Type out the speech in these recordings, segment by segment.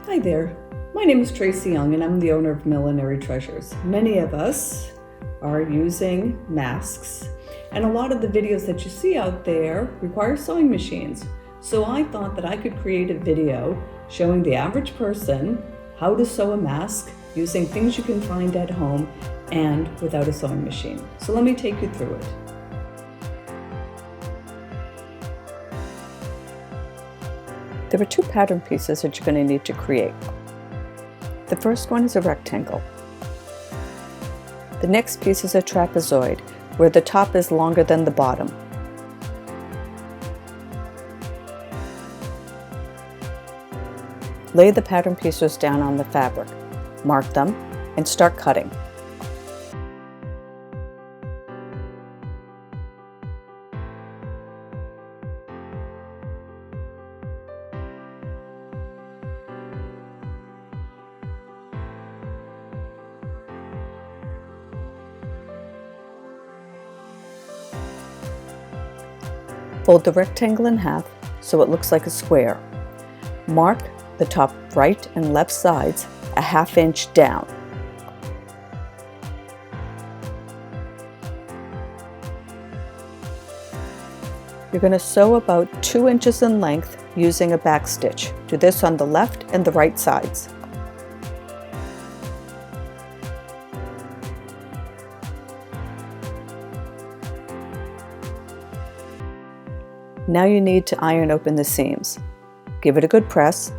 Hi there, my name is Tracy Young and I'm the owner of Milliner Treasures. Many of us are using masks and a lot of the videos that you see out there require sewing machines. So I thought that I could create a video showing the average person how to sew a mask using things you can find at home and without a sewing machine. So let me take you through it. There are two pattern pieces that you're going to need to create. The first one is a rectangle. The next piece is a trapezoid, where the top is longer than the bottom. Lay the pattern pieces down on the fabric, mark them, and start cutting. Fold the rectangle in half so it looks like a square. Mark the top right and left sides a ½ inch down. You're going to sew about 2 inches in length using a back stitch. Do this on the left and the right sides. Now you need to iron open the seams. Give it a good press.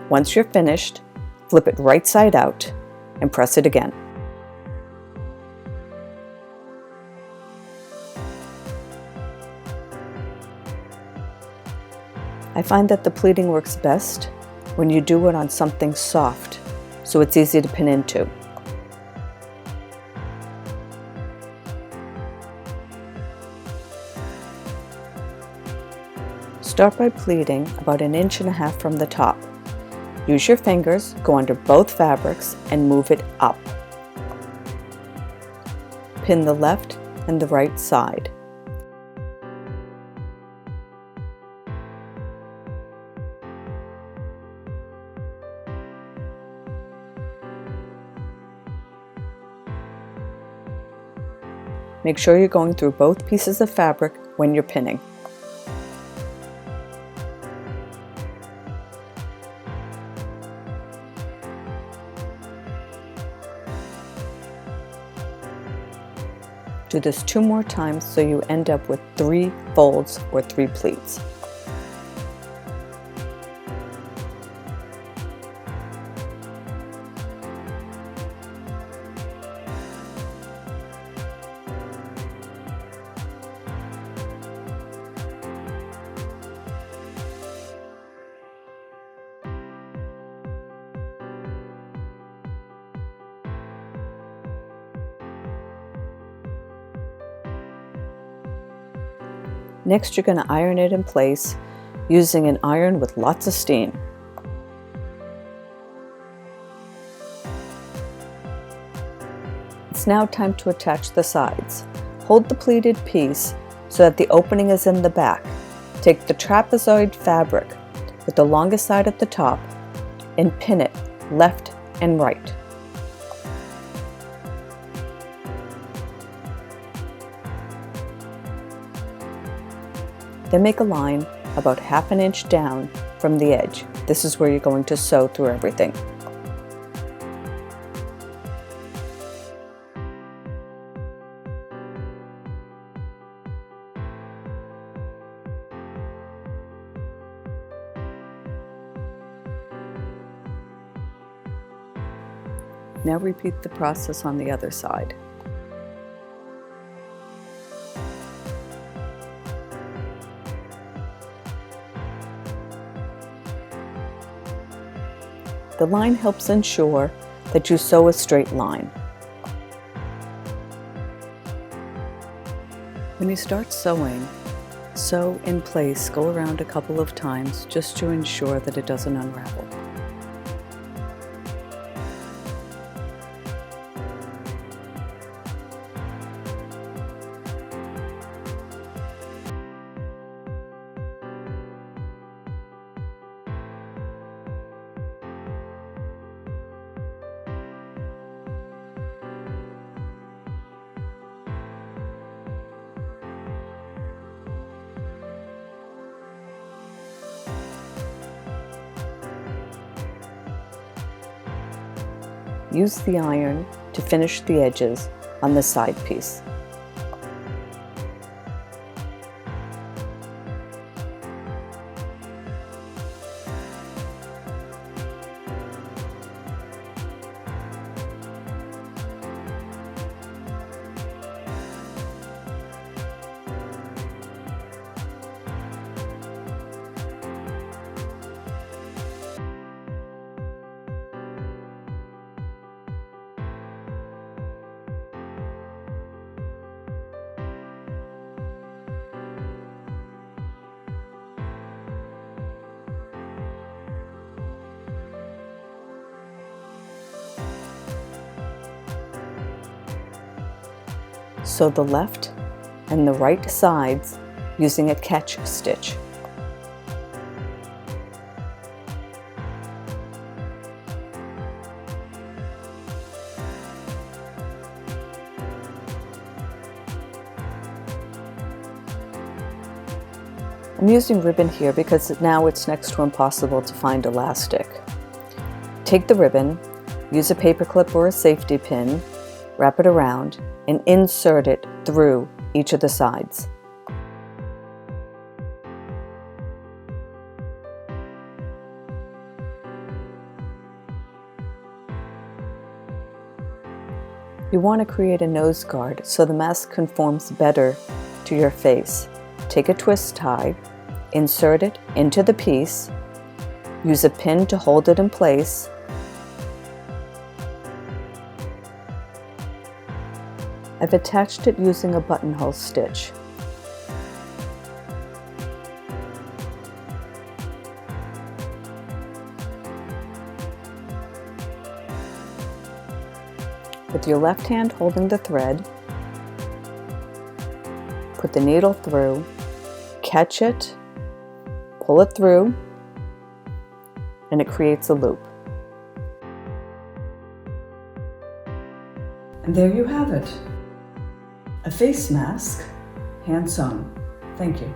Once you're finished, flip it right side out and press it again. I find that the pleating works best when you do it on something soft, so it's easy to pin into. Start by pleating about 1.5 inches from the top. Use your fingers, go under both fabrics, and move it up. Pin the left and the right side. Make sure you're going through both pieces of fabric when you're pinning. Do this 2 more times so you end up with 3 folds or 3 pleats. Next, you're going to iron it in place using an iron with lots of steam. It's now time to attach the sides. Hold the pleated piece so that the opening is in the back. Take the trapezoid fabric with the longest side at the top and pin it left and right. Then make a line about ½ inch down from the edge. This is where you're going to sew through everything. Now repeat the process on the other side. The line helps ensure that you sew a straight line. When you start sewing, sew in place, go around a couple of times just to ensure that it doesn't unravel. use the iron to finish the edges on the side piece. Sew the left and the right sides using a catch stitch. I'm using ribbon here because now it's next to impossible to find elastic. Take the ribbon, use a paper clip or a safety pin, wrap it around, and insert it through each of the sides. You want to create a nose guard so the mask conforms better to your face. Take a twist tie, insert it into the piece, use a pin to hold it in place, I've attached it using a buttonhole stitch. With your left hand holding the thread, put the needle through, catch it, pull it through, and it creates a loop. And there you have it. A face mask, hand sewn. Thank you.